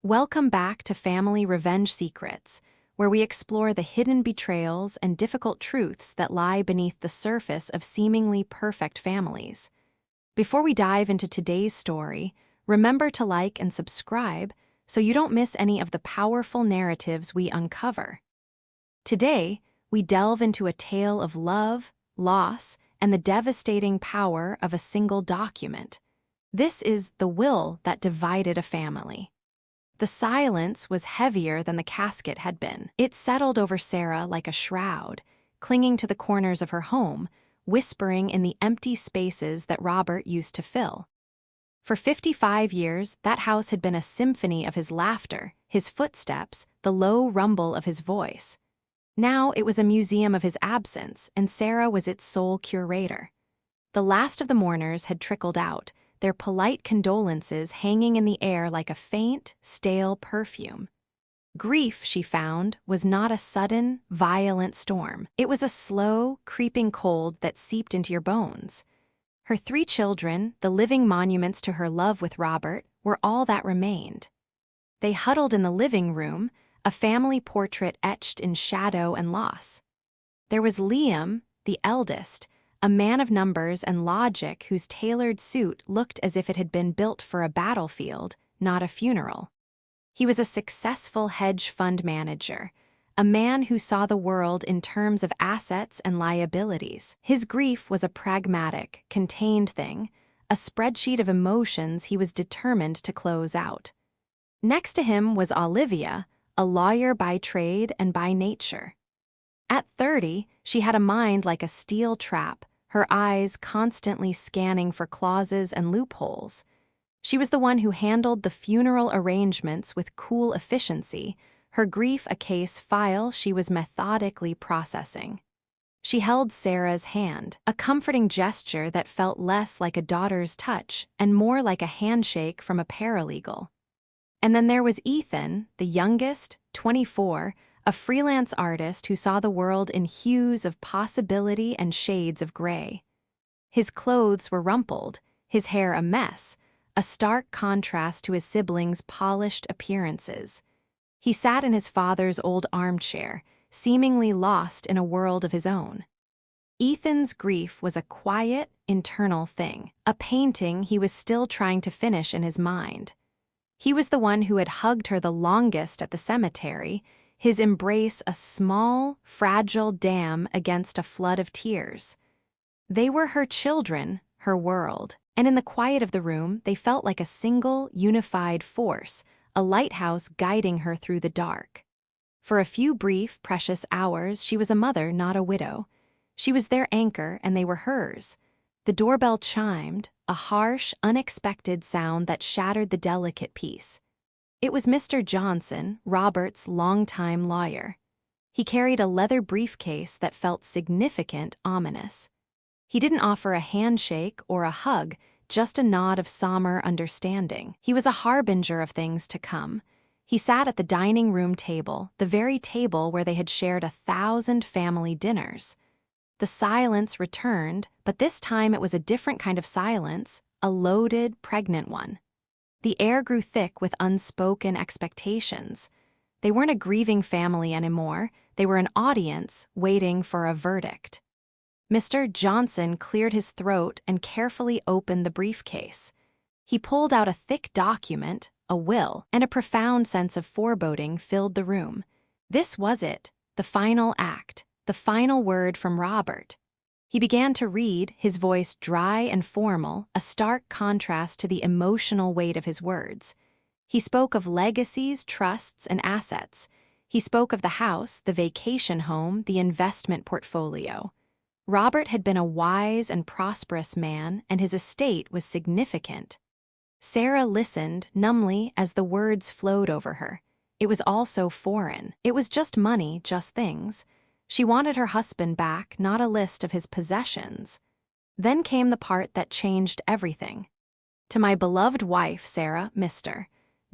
Welcome back to Family Revenge Secrets, where we explore the hidden betrayals and difficult truths that lie beneath the surface of seemingly perfect families. Before we dive into today's story, remember to like and subscribe so you don't miss any of the powerful narratives we uncover. Today, we delve into a tale of love, loss, and the devastating power of a single document. This is the will that divided a family. The silence was heavier than the casket had been. It settled over Sarah like a shroud, clinging to the corners of her home, whispering in the empty spaces that Robert used to fill. For 55 years, that house had been a symphony of his laughter, his footsteps, the low rumble of his voice. Now it was a museum of his absence, and Sarah was its sole curator. The last of the mourners had trickled out, their polite condolences hanging in the air like a faint, stale perfume. Grief, she found, was not a sudden, violent storm. It was a slow, creeping cold that seeped into your bones. Her 3 children, the living monuments to her love with Robert, were all that remained. They huddled in the living room, a family portrait etched in shadow and loss. There was Liam, the eldest, a man of numbers and logic whose tailored suit looked as if it had been built for a battlefield, not a funeral. He was a successful hedge fund manager, a man who saw the world in terms of assets and liabilities. His grief was a pragmatic, contained thing, a spreadsheet of emotions he was determined to close out. Next to him was Olivia, a lawyer by trade and by nature. At 30, she had a mind like a steel trap, her eyes constantly scanning for clauses and loopholes. She was the one who handled the funeral arrangements with cool efficiency, her grief a case file she was methodically processing. She held Sarah's hand, a comforting gesture that felt less like a daughter's touch and more like a handshake from a paralegal. And then there was Ethan, the youngest, 24, a freelance artist who saw the world in hues of possibility and shades of gray. His clothes were rumpled, his hair a mess, a stark contrast to his siblings' polished appearances. He sat in his father's old armchair, seemingly lost in a world of his own. Ethan's grief was a quiet, internal thing, a painting he was still trying to finish in his mind. He was the one who had hugged her the longest at the cemetery, his embrace a small, fragile dam against a flood of tears. They were her children, her world, and in the quiet of the room they felt like a single, unified force, a lighthouse guiding her through the dark. For a few brief, precious hours she was a mother, not a widow. She was their anchor and they were hers. The doorbell chimed, a harsh, unexpected sound that shattered the delicate peace. It was Mr. Johnson, Robert's longtime lawyer. He carried a leather briefcase that felt significant, ominous. He didn't offer a handshake or a hug, just a nod of somber understanding. He was a harbinger of things to come. He sat at the dining room table, the very table where they had shared 1,000 family dinners. The silence returned, but this time it was a different kind of silence, a loaded, pregnant one. The air grew thick with unspoken expectations. They weren't a grieving family anymore, they were an audience waiting for a verdict. Mr. Johnson cleared his throat and carefully opened the briefcase. He pulled out a thick document, a will, and a profound sense of foreboding filled the room. This was it, the final act, the final word from Robert. He began to read, his voice dry and formal, a stark contrast to the emotional weight of his words. He spoke of legacies, trusts, and assets. He spoke of the house, the vacation home, the investment portfolio. Robert had been a wise and prosperous man, and his estate was significant. Sarah listened numbly as the words flowed over her. It was all so foreign. It was just money, just things. She wanted her husband back, not a list of his possessions. Then came the part that changed everything. To my beloved wife, Sarah, Mr.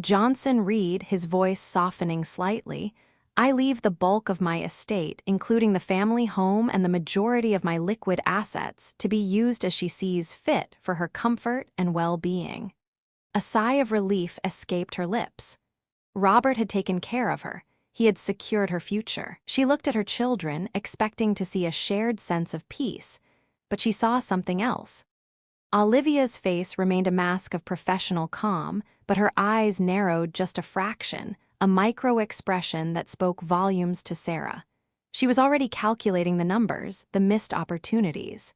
Johnson Reed, his voice softening slightly, I leave the bulk of my estate, including the family home and the majority of my liquid assets, to be used as she sees fit for her comfort and well-being. A sigh of relief escaped her lips. Robert had taken care of her. He had secured her future. She looked at her children, expecting to see a shared sense of peace, but she saw something else. Olivia's face remained a mask of professional calm, but her eyes narrowed just a fraction, a micro-expression that spoke volumes to Sarah. She was already calculating the numbers, the missed opportunities.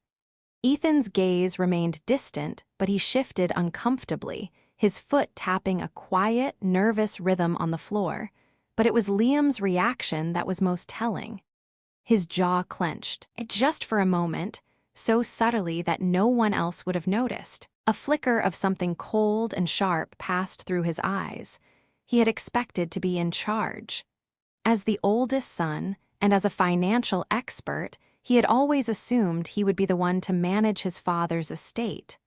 Ethan's gaze remained distant, but he shifted uncomfortably, his foot tapping a quiet, nervous rhythm on the floor. But it was Liam's reaction that was most telling. His jaw clenched, just for a moment, so subtly that no one else would have noticed. A flicker of something cold and sharp passed through his eyes. He had expected to be in charge. As the oldest son, and as a financial expert, he had always assumed he would be the one to manage his father's estate.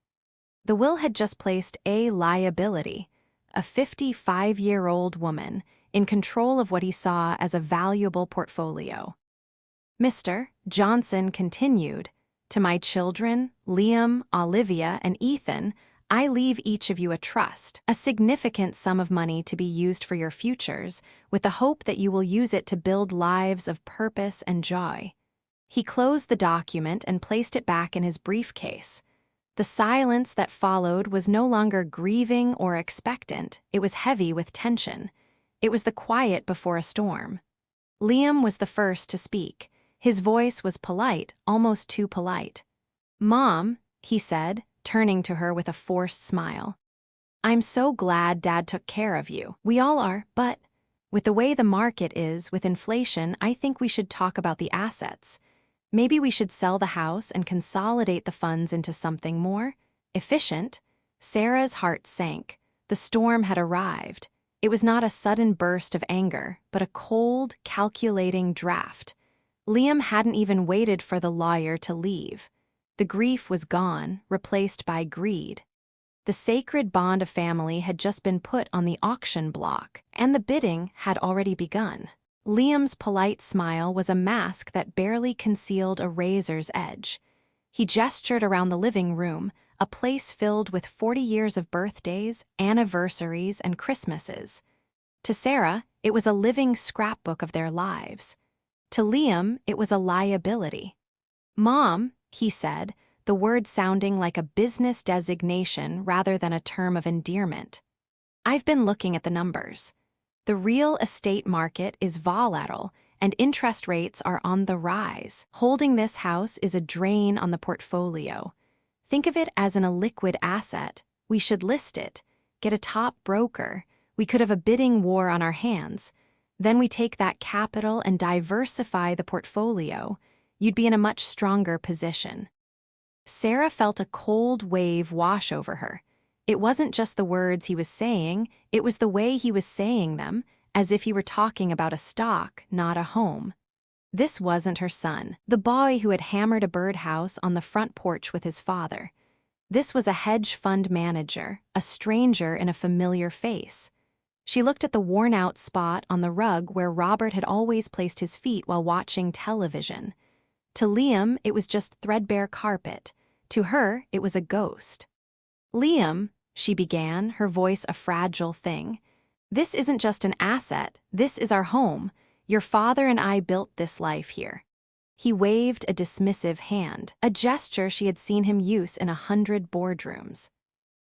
The will had just placed a liability, a 55-year-old woman, in control of what he saw as a valuable portfolio. Mr. Johnson continued, "To my children, Liam, Olivia, and Ethan, I leave each of you a trust, a significant sum of money to be used for your futures, with the hope that you will use it to build lives of purpose and joy." He closed the document and placed it back in his briefcase. The silence that followed was no longer grieving or expectant, it was heavy with tension. It was the quiet before a storm. Liam was the first to speak. His voice was polite, almost too polite. "Mom," he said, turning to her with a forced smile. "I'm so glad Dad took care of you. We all are, but with the way the market is, with inflation, I think we should talk about the assets. Maybe we should sell the house and consolidate the funds into something more efficient." Sarah's heart sank. The storm had arrived. It was not a sudden burst of anger, but a cold, calculating draft. Liam hadn't even waited for the lawyer to leave. The grief was gone, replaced by greed. The sacred bond of family had just been put on the auction block, and the bidding had already begun. Liam's polite smile was a mask that barely concealed a razor's edge. He gestured around the living room, a place filled with 40 years of birthdays, anniversaries, and Christmases. To Sarah, it was a living scrapbook of their lives. To Liam, it was a liability. "Mom," he said, the word sounding like a business designation rather than a term of endearment. "I've been looking at the numbers. The real estate market is volatile, and interest rates are on the rise. Holding this house is a drain on the portfolio. Think of it as an illiquid asset. We should list it, get a top broker. We could have a bidding war on our hands. Then we take that capital and diversify the portfolio. You'd be in a much stronger position." Sarah felt a cold wave wash over her. It wasn't just the words he was saying, it was the way he was saying them, as if he were talking about a stock, not a home. This wasn't her son, the boy who had hammered a birdhouse on the front porch with his father. This was a hedge fund manager, a stranger in a familiar face. She looked at the worn-out spot on the rug where Robert had always placed his feet while watching television. To Liam, it was just threadbare carpet. To her, it was a ghost. "Liam," she began, her voice a fragile thing, "this isn't just an asset, this is our home. Your father and I built this life here." He waved a dismissive hand, a gesture she had seen him use in 100 boardrooms.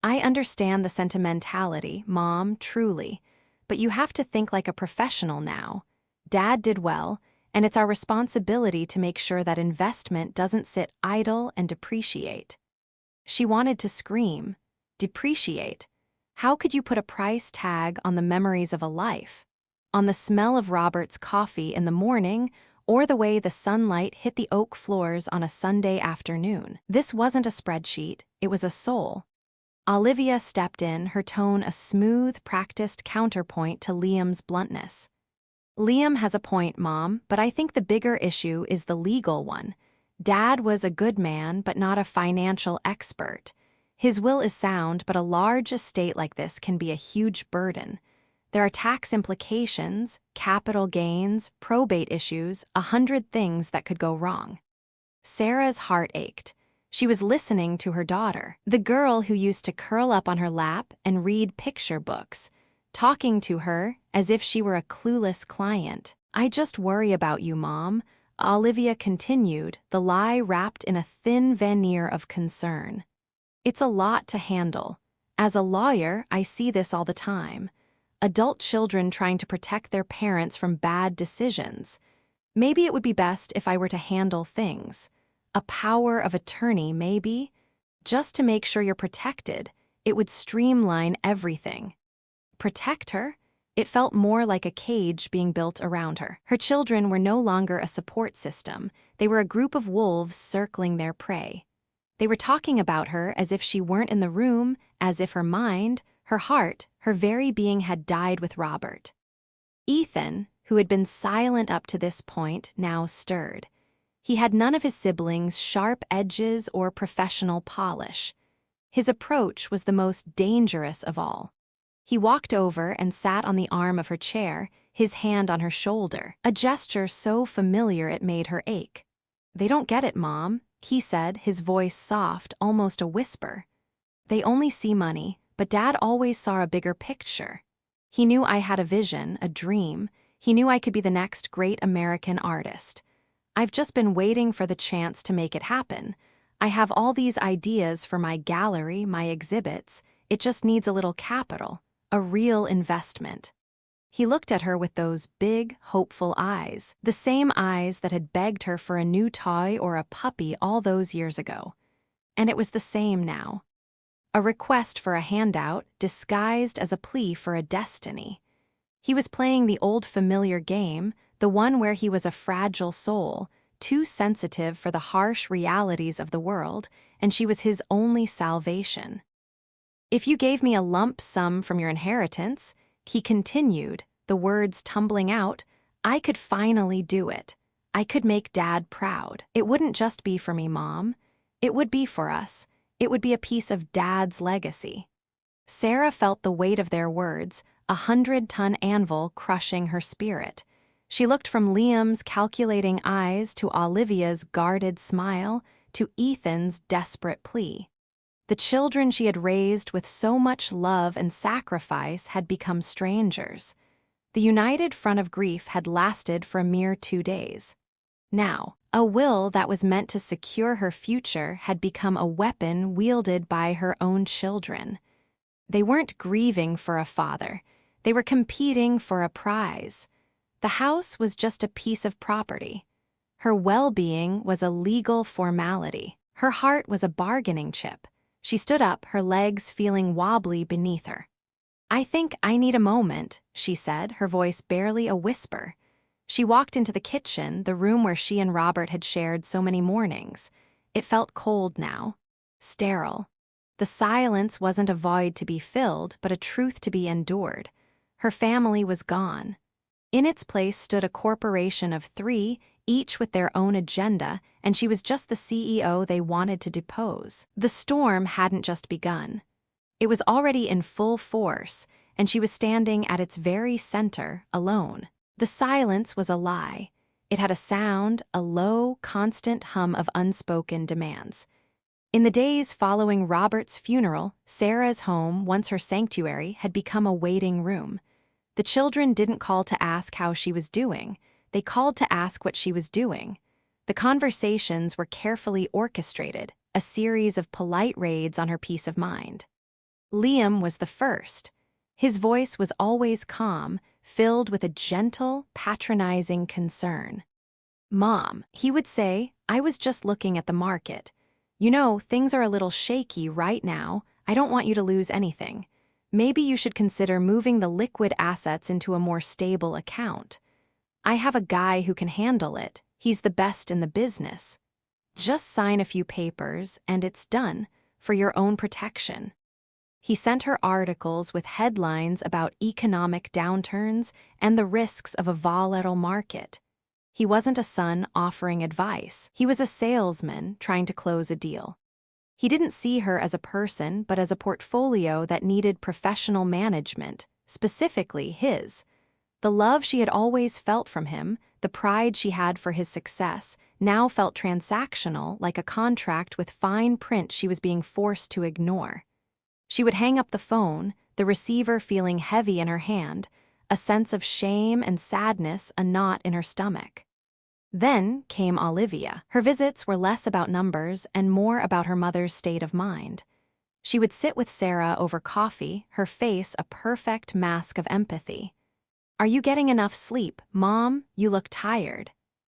"I understand the sentimentality, Mom, truly, but you have to think like a professional now. Dad did well, and it's our responsibility to make sure that investment doesn't sit idle and depreciate." She wanted to scream. Depreciate? How could you put a price tag on the memories of a life? On the smell of Robert's coffee in the morning, or the way the sunlight hit the oak floors on a Sunday afternoon? This wasn't a spreadsheet, it was a soul. Olivia stepped in, her tone a smooth, practiced counterpoint to Liam's bluntness. "Liam has a point, Mom, but I think the bigger issue is the legal one. Dad was a good man, but not a financial expert. His will is sound, but a large estate like this can be a huge burden. There are tax implications, capital gains, probate issues, 100 things that could go wrong." Sarah's heart ached. She was listening to her daughter, the girl who used to curl up on her lap and read picture books. talking to her as if she were a clueless client. "I just worry about you, Mom," Olivia continued, the lie wrapped in a thin veneer of concern. "It's a lot to handle. As a lawyer, I see this all the time. Adult children trying to protect their parents from bad decisions. Maybe it would be best if I were to handle things. A power of attorney, maybe? Just to make sure you're protected. It would streamline everything." Protect her? It felt more like a cage being built around her. Her children were no longer a support system. They were a group of wolves circling their prey. They were talking about her as if she weren't in the room, as if her mind, her heart, her very being had died with Robert. Ethan, who had been silent up to this point, now stirred. He had none of his siblings' sharp edges or professional polish. His approach was the most dangerous of all. He walked over and sat on the arm of her chair, his hand on her shoulder, a gesture so familiar it made her ache. "They don't get it, Mom," he said, his voice soft, almost a whisper. "They only see money, but Dad always saw a bigger picture. He knew I had a vision, a dream. He knew I could be the next great American artist. I've just been waiting for the chance to make it happen. I have all these ideas for my gallery, my exhibits. It just needs a little capital, a real investment." He looked at her with those big, hopeful eyes, the same eyes that had begged her for a new toy or a puppy all those years ago. And it was the same now. A request for a handout disguised as a plea for a destiny. He was playing the old familiar game, the one where he was a fragile soul, too sensitive for the harsh realities of the world, and she was his only salvation. "If you gave me a lump sum from your inheritance," he continued, the words tumbling out, "I could finally do it. I could make Dad proud. It wouldn't just be for me, Mom. It would be for us. It would be a piece of Dad's legacy." Sarah felt the weight of their words, a 100-ton anvil crushing her spirit. She looked from Liam's calculating eyes to Olivia's guarded smile to Ethan's desperate plea. The children she had raised with so much love and sacrifice had become strangers. The united front of grief had lasted for a mere 2 days. Now, a will that was meant to secure her future had become a weapon wielded by her own children. They weren't grieving for a father. They were competing for a prize. The house was just a piece of property. Her well-being was a legal formality. Her heart was a bargaining chip. She stood up, her legs feeling wobbly beneath her. "I think I need a moment," she said, her voice barely a whisper. She walked into the kitchen, the room where she and Robert had shared so many mornings. It felt cold now, sterile. The silence wasn't a void to be filled, but a truth to be endured. Her family was gone. In its place stood a corporation of 3, each with their own agenda, and she was just the CEO they wanted to depose. The storm hadn't just begun. It was already in full force, and she was standing at its very center, alone. The silence was a lie. It had a sound, a low, constant hum of unspoken demands. In the days following Robert's funeral, Sarah's home, once her sanctuary, had become a waiting room. The children didn't call to ask how she was doing. They called to ask what she was doing. The conversations were carefully orchestrated, a series of polite raids on her peace of mind. Liam was the first. His voice was always calm, filled with a gentle, patronizing concern. "Mom," he would say, "I was just looking at the market. You know, things are a little shaky right now. I don't want you to lose anything. Maybe you should consider moving the liquid assets into a more stable account. I have a guy who can handle it. He's the best in the business. Just sign a few papers, and it's done, for your own protection." He sent her articles with headlines about economic downturns and the risks of a volatile market. He wasn't a son offering advice. He was a salesman trying to close a deal. He didn't see her as a person, but as a portfolio that needed professional management, specifically his. The love she had always felt from him, the pride she had for his success, now felt transactional, like a contract with fine print she was being forced to ignore. She would hang up the phone, the receiver feeling heavy in her hand, a sense of shame and sadness a knot in her stomach. Then came Olivia. Her visits were less about numbers and more about her mother's state of mind. She would sit with Sarah over coffee, her face a perfect mask of empathy. "Are you getting enough sleep, Mom? You look tired."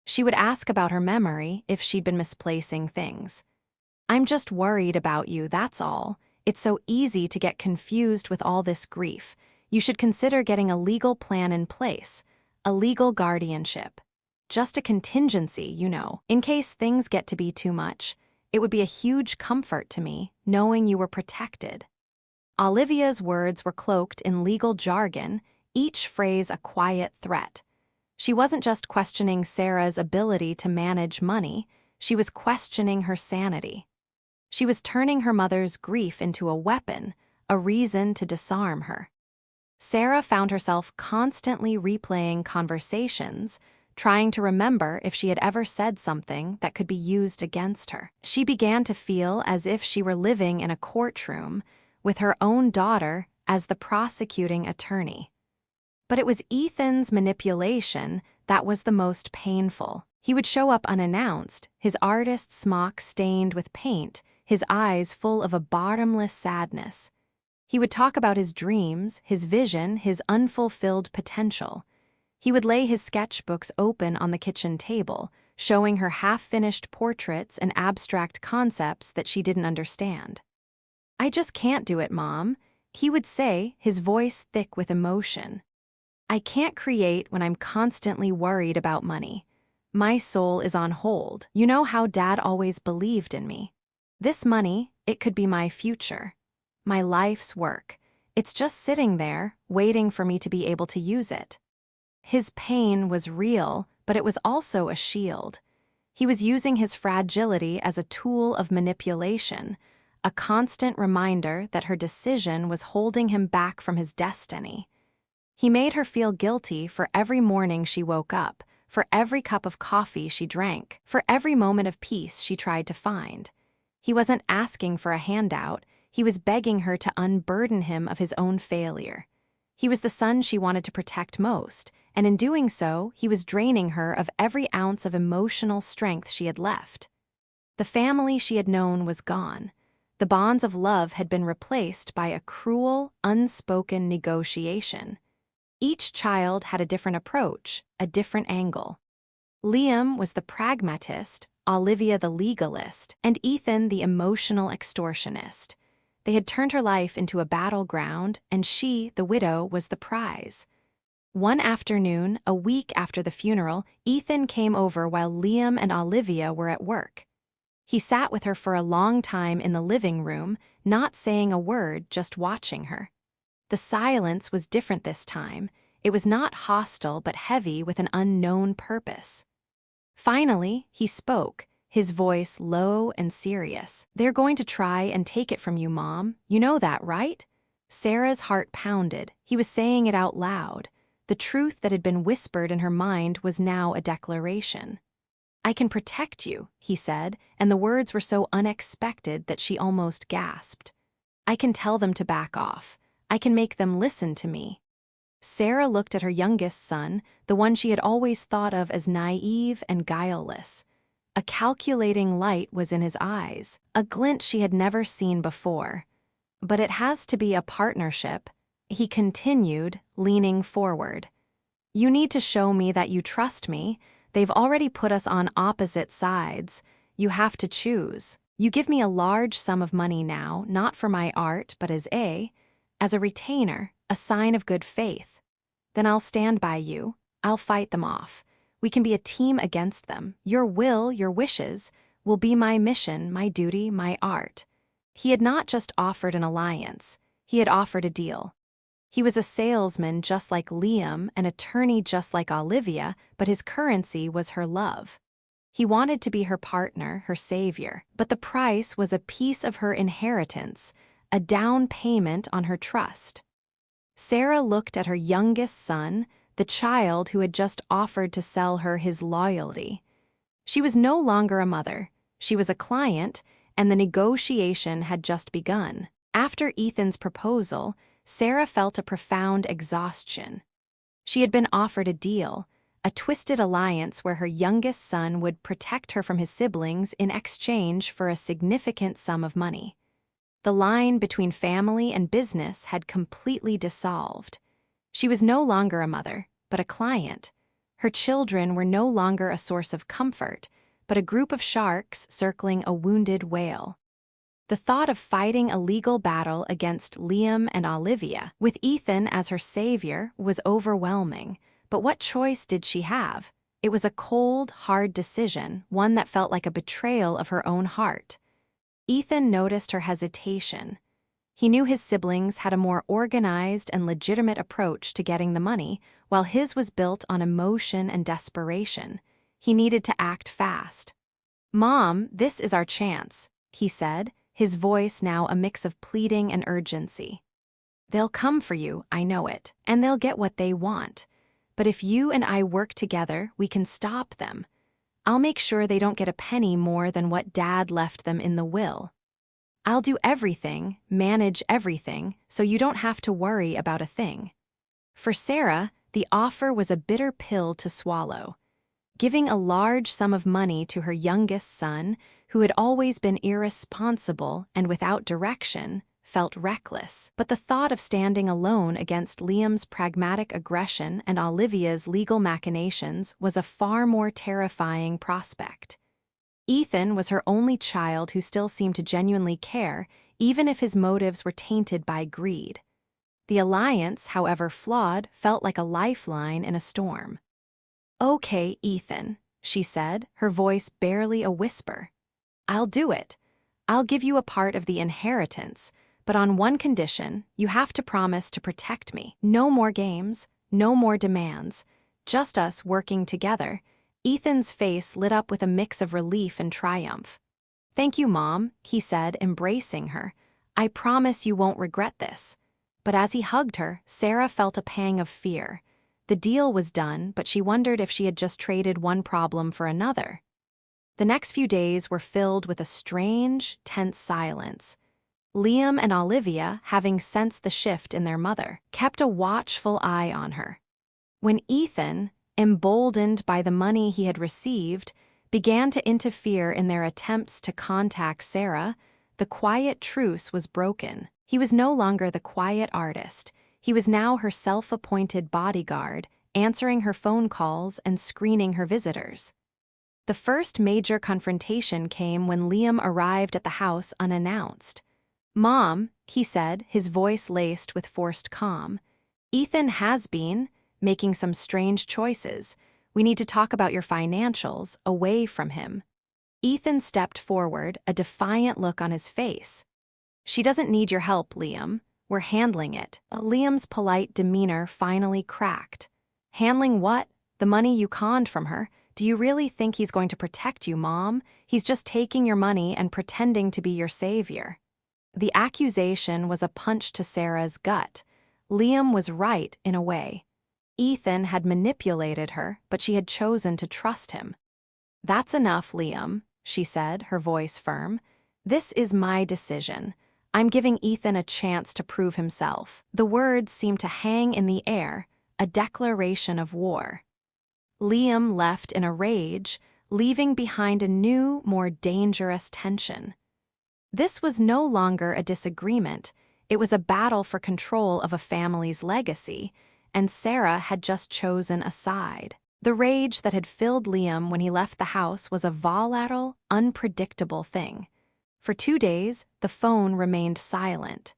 She would ask about her memory if she'd been misplacing things. "I'm just worried about you, that's all. It's so easy to get confused with all this grief. You should consider getting a legal plan in place, a legal guardianship. Just a contingency, you know, in case things get to be too much. It would be a huge comfort to me, knowing you were protected." Olivia's words were cloaked in legal jargon, each phrase a quiet threat. She wasn't just questioning Sarah's ability to manage money, she was questioning her sanity. She was turning her mother's grief into a weapon, a reason to disarm her. Sarah found herself constantly replaying conversations, trying to remember if she had ever said something that could be used against her. She began to feel as if she were living in a courtroom, with her own daughter as the prosecuting attorney. But it was Ethan's manipulation that was the most painful. He would show up unannounced, his artist's smock stained with paint, his eyes full of a bottomless sadness. He would talk about his dreams, his vision, his unfulfilled potential. He would lay his sketchbooks open on the kitchen table, showing her half-finished portraits and abstract concepts that she didn't understand. "I just can't do it, Mom," he would say, his voice thick with emotion. "I can't create when I'm constantly worried about money. My soul is on hold. You know how Dad always believed in me. This money, it could be my future, my life's work. It's just sitting there, waiting for me to be able to use it." His pain was real, but it was also a shield. He was using his fragility as a tool of manipulation, a constant reminder that her decision was holding him back from his destiny. He made her feel guilty for every morning she woke up, for every cup of coffee she drank, for every moment of peace she tried to find. He wasn't asking for a handout, he was begging her to unburden him of his own failure. He was the son she wanted to protect most, and in doing so, he was draining her of every ounce of emotional strength she had left. The family she had known was gone. The bonds of love had been replaced by a cruel, unspoken negotiation. Each child had a different approach, a different angle. Liam was the pragmatist, Olivia the legalist, and Ethan the emotional extortionist. They had turned her life into a battleground, and she, the widow, was the prize. One afternoon, a week after the funeral, Ethan came over while Liam and Olivia were at work. He sat with her for a long time in the living room, not saying a word, just watching her. The silence was different this time. It was not hostile but heavy with an unknown purpose. Finally, he spoke, his voice low and serious. "They're going to try and take it from you, Mom. You know that, right?" Sarah's heart pounded. He was saying it out loud. The truth that had been whispered in her mind was now a declaration. "I can protect you," he said, and the words were so unexpected that she almost gasped. "I can tell them to back off. I can make them listen to me." Sarah looked at her youngest son, the one she had always thought of as naive and guileless. A calculating light was in his eyes, a glint she had never seen before. "But it has to be a partnership," he continued, leaning forward. "You need to show me that you trust me. They've already put us on opposite sides. You have to choose. You give me a large sum of money now, not for my art, but as a retainer, a sign of good faith. Then I'll stand by you. I'll fight them off. We can be a team against them. Your will, your wishes, will be my mission, my duty, my art." He had not just offered an alliance. He had offered a deal. He was a salesman just like Liam, an attorney just like Olivia, but his currency was her love. He wanted to be her partner, her savior, but the price was a piece of her inheritance, a down payment on her trust. Sarah looked at her youngest son, the child who had just offered to sell her his loyalty. She was no longer a mother. She was a client, and the negotiation had just begun. After Ethan's proposal, Sarah felt a profound exhaustion. She had been offered a deal, a twisted alliance where her youngest son would protect her from his siblings in exchange for a significant sum of money. The line between family and business had completely dissolved. She was no longer a mother, but a client. Her children were no longer a source of comfort, but a group of sharks circling a wounded whale. The thought of fighting a legal battle against Liam and Olivia, with Ethan as her savior, was overwhelming. But what choice did she have? It was a cold, hard decision, one that felt like a betrayal of her own heart. Ethan noticed her hesitation. He knew his siblings had a more organized and legitimate approach to getting the money, while his was built on emotion and desperation. He needed to act fast. "Mom, this is our chance," he said, his voice now a mix of pleading and urgency. "They'll come for you, I know it, and they'll get what they want. But if you and I work together, we can stop them. I'll make sure they don't get a penny more than what Dad left them in the will. I'll do everything, manage everything, so you don't have to worry about a thing." For Sarah, the offer was a bitter pill to swallow. Giving a large sum of money to her youngest son, who had always been irresponsible and without direction, felt reckless. But the thought of standing alone against Liam's pragmatic aggression and Olivia's legal machinations was a far more terrifying prospect. Ethan was her only child who still seemed to genuinely care, even if his motives were tainted by greed. The alliance, however flawed, felt like a lifeline in a storm. "Okay, Ethan," she said, her voice barely a whisper. "I'll do it. I'll give you a part of the inheritance, but on one condition: you have to promise to protect me. No more games, no more demands, just us working together." Ethan's face lit up with a mix of relief and triumph. "Thank you, Mom," he said, embracing her. "I promise you won't regret this." But as he hugged her, Sarah felt a pang of fear. The deal was done, but she wondered if she had just traded one problem for another. The next few days were filled with a strange, tense silence. Liam and Olivia, having sensed the shift in their mother, kept a watchful eye on her. When Ethan, emboldened by the money he had received, began to interfere in their attempts to contact Sarah, the quiet truce was broken. He was no longer the quiet artist. He was now her self-appointed bodyguard, answering her phone calls and screening her visitors. The first major confrontation came when Liam arrived at the house unannounced. "Mom," he said, his voice laced with forced calm, "Ethan has been making some strange choices. We need to talk about your financials away from him." Ethan stepped forward, a defiant look on his face. "She doesn't need your help, Liam. We're handling it." Liam's polite demeanor finally cracked. "Handling what? The money you conned from her? Do you really think he's going to protect you, Mom? He's just taking your money and pretending to be your savior." The accusation was a punch to Sarah's gut. Liam was right in a way. Ethan had manipulated her, but she had chosen to trust him. "That's enough, Liam," she said, her voice firm. "This is my decision. I'm giving Ethan a chance to prove himself." The words seemed to hang in the air, a declaration of war. Liam left in a rage, leaving behind a new, more dangerous tension. This was no longer a disagreement. It was a battle for control of a family's legacy, and Sarah had just chosen a side. The rage that had filled Liam when he left the house was a volatile, unpredictable thing. For 2 days, the phone remained silent.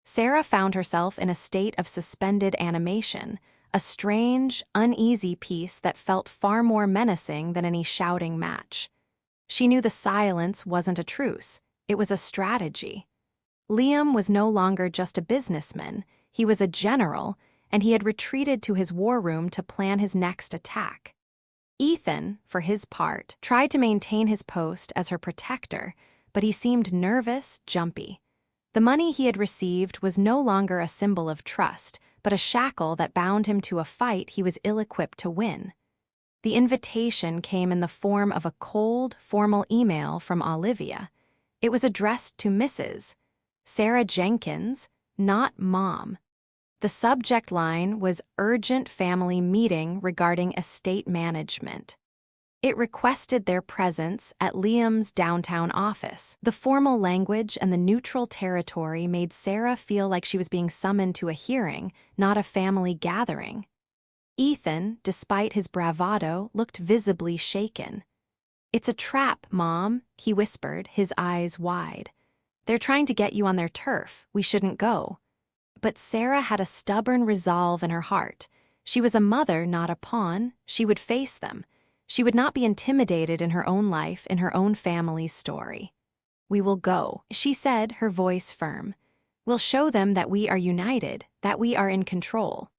Sarah found herself in a state of suspended animation, a strange, uneasy peace that felt far more menacing than any shouting match. She knew the silence wasn't a truce, it was a strategy. Liam was no longer just a businessman, he was a general, and he had retreated to his war room to plan his next attack. Ethan, for his part, tried to maintain his post as her protector, but he seemed nervous, jumpy. The money he had received was no longer a symbol of trust, but a shackle that bound him to a fight he was ill-equipped to win. The invitation came in the form of a cold, formal email from Olivia. It was addressed to Mrs. Sarah Jenkins, not Mom. The subject line was urgent family meeting regarding estate management. It requested their presence at Liam's downtown office. The formal language and the neutral territory made Sarah feel like she was being summoned to a hearing, not a family gathering. Ethan, despite his bravado, looked visibly shaken. "It's a trap, Mom," he whispered, his eyes wide. "They're trying to get you on their turf. We shouldn't go." But Sarah had a stubborn resolve in her heart. She was a mother, not a pawn. She would face them. She would not be intimidated in her own life, in her own family's story. "We will go," she said, her voice firm. "We'll show them that we are united, that we are in control."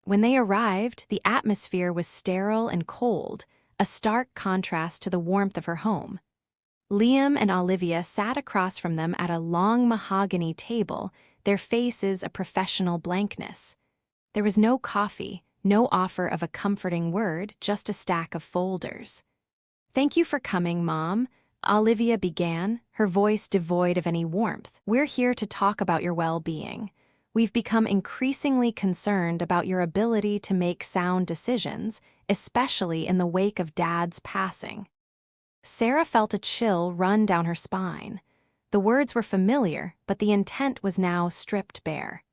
When they arrived, the atmosphere was sterile and cold, a stark contrast to the warmth of her home. Liam and Olivia sat across from them at a long mahogany table, their faces a professional blankness. There was no coffee, no offer of a comforting word, just a stack of folders. "Thank you for coming, Mom," Olivia began, her voice devoid of any warmth. "We're here to talk about your well-being. We've become increasingly concerned about your ability to make sound decisions, especially in the wake of Dad's passing." Sarah felt a chill run down her spine. The words were familiar, but the intent was now stripped bare.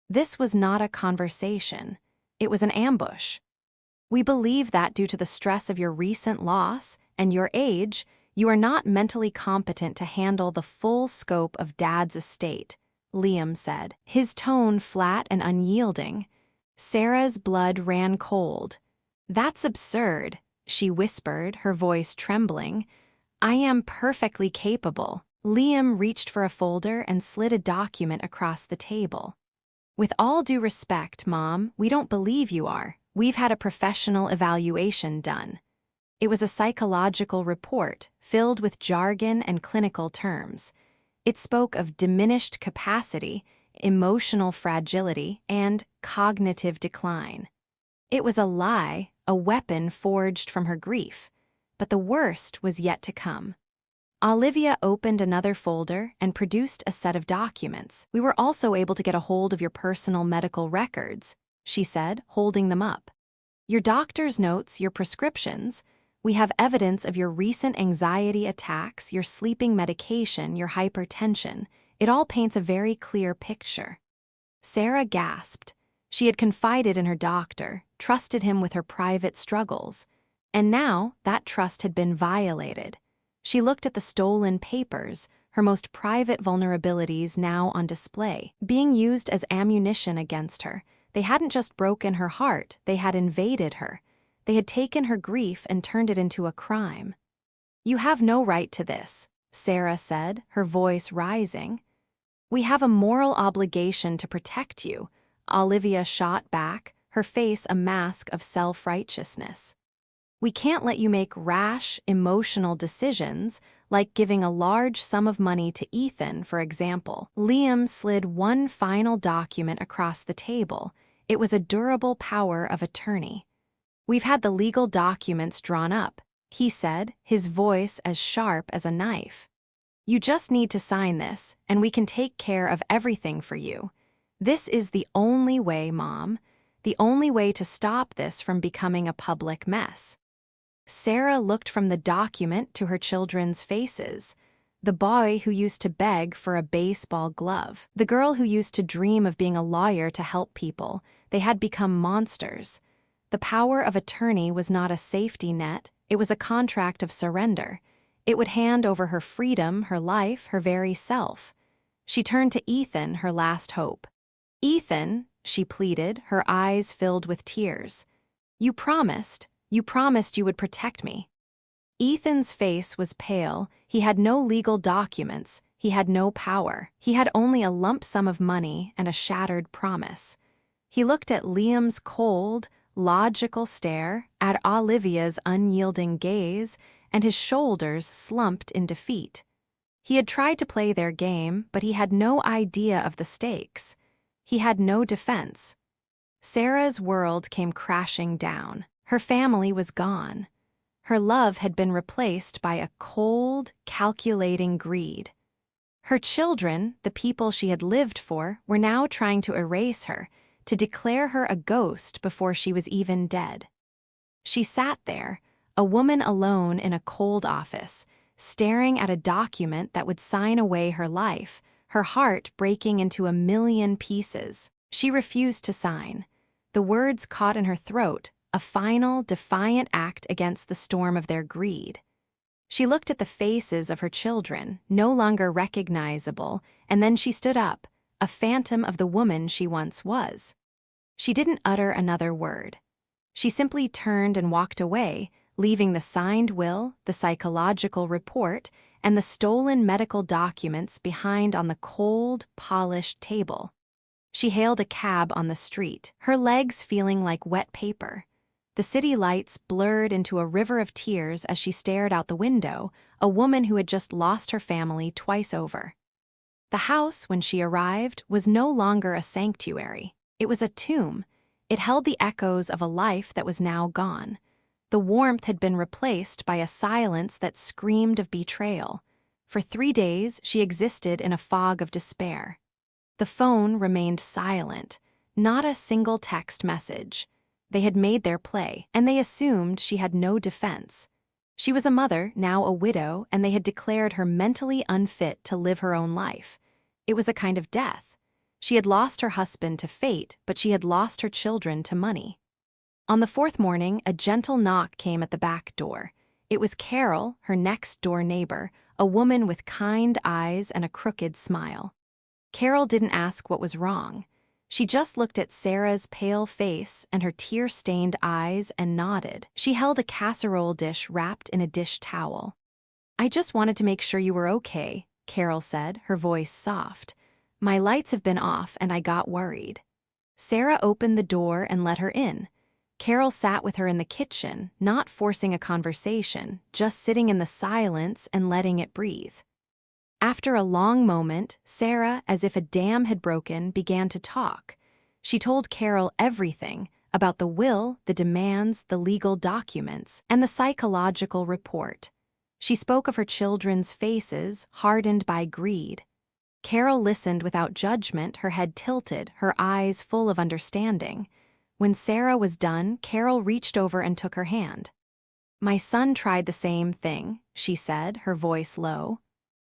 This was not a conversation. It was an ambush. "We believe that due to the stress of your recent loss and your age, you are not mentally competent to handle the full scope of Dad's estate," Liam said, his tone flat and unyielding. Sarah's blood ran cold. "That's absurd," she whispered, her voice trembling. "I am perfectly capable." Liam reached for a folder and slid a document across the table. "With all due respect, Mom, we don't believe you are. We've had a professional evaluation done." It was a psychological report filled with jargon and clinical terms. It spoke of diminished capacity, emotional fragility, and cognitive decline. It was a lie, a weapon forged from her grief. But the worst was yet to come. Olivia opened another folder and produced a set of documents. "We were also able to get a hold of your personal medical records," she said, holding them up. "Your doctor's notes, your prescriptions. We have evidence of your recent anxiety attacks, your sleeping medication, your hypertension. It all paints a very clear picture." Sarah gasped. She had confided in her doctor, trusted him with her private struggles. And now that trust had been violated. She looked at the stolen papers, her most private vulnerabilities now on display, being used as ammunition against her. They hadn't just broken her heart, they had invaded her. They had taken her grief and turned it into a crime. "You have no right to this," Sarah said, her voice rising. "We have a moral obligation to protect you," Olivia shot back, her face a mask of self-righteousness. "We can't let you make rash, emotional decisions, like giving a large sum of money to Ethan, for example." Liam slid one final document across the table. It was a durable power of attorney. "We've had the legal documents drawn up," he said, his voice as sharp as a knife. "You just need to sign this, and we can take care of everything for you. This is the only way, Mom, the only way to stop this from becoming a public mess." Sarah looked from the document to her children's faces. The boy who used to beg for a baseball glove. The girl who used to dream of being a lawyer to help people. They had become monsters. The power of attorney was not a safety net, it was a contract of surrender. It would hand over her freedom, her life, her very self. She turned to Ethan, her last hope. "Ethan," she pleaded, her eyes filled with tears. You promised you would protect me." Ethan's face was pale. He had no legal documents. He had no power. He had only a lump sum of money and a shattered promise. He looked at Liam's cold, logical stare, at Olivia's unyielding gaze, and his shoulders slumped in defeat. He had tried to play their game, but he had no idea of the stakes. He had no defense. Sarah's world came crashing down. Her family was gone. Her love had been replaced by a cold, calculating greed. Her children, the people she had lived for, were now trying to erase her, to declare her a ghost before she was even dead. She sat there, a woman alone in a cold office, staring at a document that would sign away her life, her heart breaking into a million pieces. She refused to sign. The words caught in her throat, a final, defiant act against the storm of their greed. She looked at the faces of her children, no longer recognizable, and then she stood up, a phantom of the woman she once was. She didn't utter another word. She simply turned and walked away, leaving the signed will, the psychological report, and the stolen medical documents behind on the cold, polished table. She hailed a cab on the street, her legs feeling like wet paper. The city lights blurred into a river of tears as she stared out the window, a woman who had just lost her family twice over. The house, when she arrived, was no longer a sanctuary. It was a tomb. It held the echoes of a life that was now gone. The warmth had been replaced by a silence that screamed of betrayal. For 3 days, she existed in a fog of despair. The phone remained silent, not a single text message. They had made their play, and they assumed she had no defense. She was a mother, now a widow, and they had declared her mentally unfit to live her own life. It was a kind of death. She had lost her husband to fate, but she had lost her children to money. On the 4th morning, a gentle knock came at the back door. It was Carol, her next-door neighbor, a woman with kind eyes and a crooked smile. Carol didn't ask what was wrong. She just looked at Sarah's pale face and her tear-stained eyes and nodded. She held a casserole dish wrapped in a dish towel. "I just wanted to make sure you were okay," Carol said, her voice soft. "My lights have been off and I got worried." Sarah opened the door and let her in. Carol sat with her in the kitchen, not forcing a conversation, just sitting in the silence and letting it breathe. After a long moment, Sarah, as if a dam had broken, began to talk. She told Carol everything about the will, the demands, the legal documents, and the psychological report. She spoke of her children's faces, hardened by greed. Carol listened without judgment, her head tilted, her eyes full of understanding. When Sarah was done, Carol reached over and took her hand. "My son tried the same thing," she said, her voice low.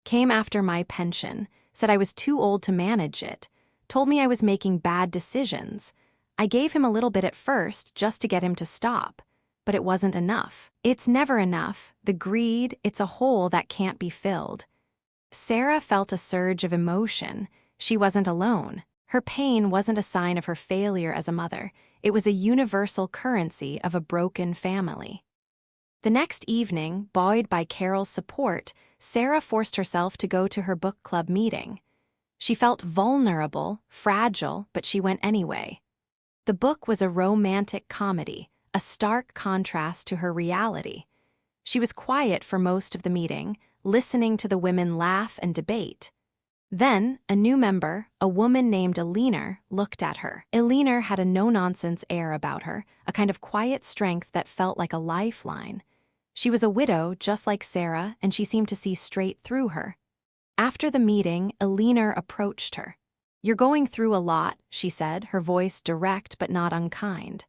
"Came after my pension, said I was too old to manage it, told me I was making bad decisions. I gave him a little bit at first just to get him to stop, but it wasn't enough. It's never enough. The greed, it's a hole that can't be filled." Sarah felt a surge of emotion. She wasn't alone. Her pain wasn't a sign of her failure as a mother. It was a universal currency of a broken family. The next evening, buoyed by Carol's support, Sarah forced herself to go to her book club meeting. She felt vulnerable, fragile, but she went anyway. The book was a romantic comedy, a stark contrast to her reality. She was quiet for most of the meeting, listening to the women laugh and debate. Then, a new member, a woman named Eleanor, looked at her. Eleanor had a no-nonsense air about her, a kind of quiet strength that felt like a lifeline. She was a widow, just like Sarah, and she seemed to see straight through her. After the meeting, Eleanor approached her. "You're going through a lot," she said, her voice direct but not unkind.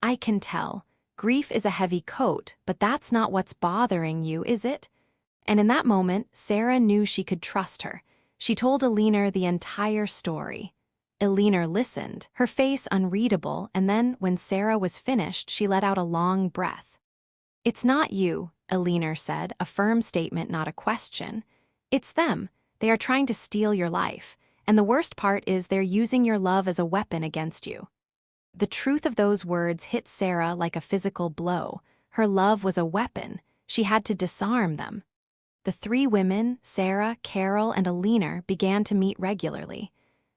"I can tell. Grief is a heavy coat, but that's not what's bothering you, is it?" And in that moment, Sarah knew she could trust her. She told Eleanor the entire story. Eleanor listened, her face unreadable, and then, when Sarah was finished, she let out a long breath. "It's not you," Eleanor said, a firm statement, not a question. "It's them. They are trying to steal your life. And the worst part is they're using your love as a weapon against you." The truth of those words hit Sarah like a physical blow. Her love was a weapon. She had to disarm them. The 3 women, Sarah, Carol, and Eleanor, began to meet regularly.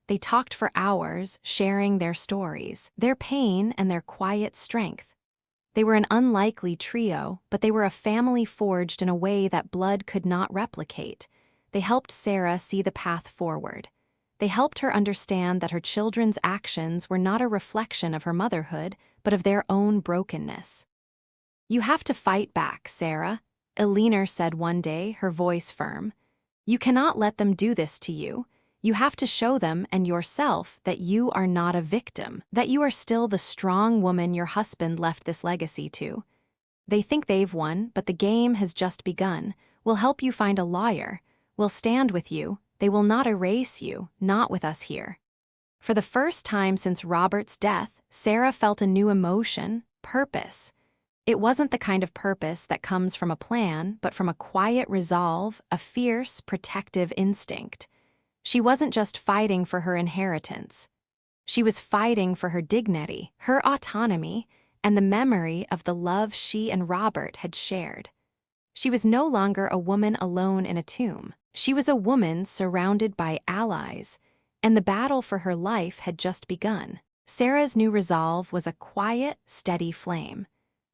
They talked for hours, sharing their stories, their pain, and their quiet strength. They were an unlikely trio, but they were a family forged in a way that blood could not replicate. They helped Sarah see the path forward. They helped her understand that her children's actions were not a reflection of her motherhood, but of their own brokenness. "You have to fight back, Sarah," Eleanor said one day, her voice firm. "You cannot let them do this to you. You have to show them and yourself that you are not a victim, that you are still the strong woman your husband left this legacy to. They think they've won, but the game has just begun. We'll help you find a lawyer. We'll stand with you. They will not erase you, not with us here. For the first time since Robert's death, Sarah felt a new emotion, purpose. It wasn't the kind of purpose that comes from a plan, but from a quiet resolve, a fierce, protective instinct. She wasn't just fighting for her inheritance. She was fighting for her dignity, her autonomy, and the memory of the love she and Robert had shared. She was no longer a woman alone in a tomb. She was a woman surrounded by allies, and the battle for her life had just begun. Sarah's new resolve was a quiet, steady flame.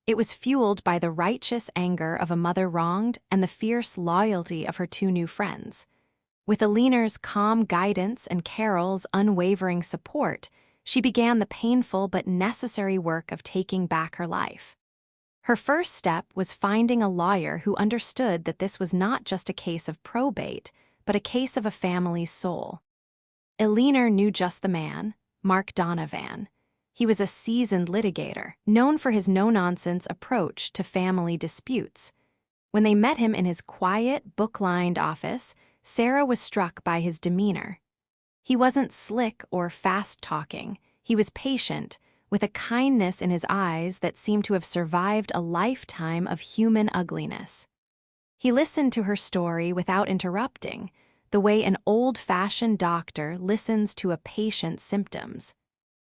It was fueled by the righteous anger of a mother wronged and the fierce loyalty of her two new friends. With Aliner's calm guidance and Carol's unwavering support, she began the painful but necessary work of taking back her life. Her first step was finding a lawyer who understood that this was not just a case of probate, but a case of a family's soul. Aliner knew just the man, Mark Donovan. He was a seasoned litigator, known for his no-nonsense approach to family disputes. When they met him in his quiet, book-lined office, Sarah was struck by his demeanor. He wasn't slick or fast-talking. He was patient, with a kindness in his eyes that seemed to have survived a lifetime of human ugliness. He listened to her story without interrupting, the way an old-fashioned doctor listens to a patient's symptoms.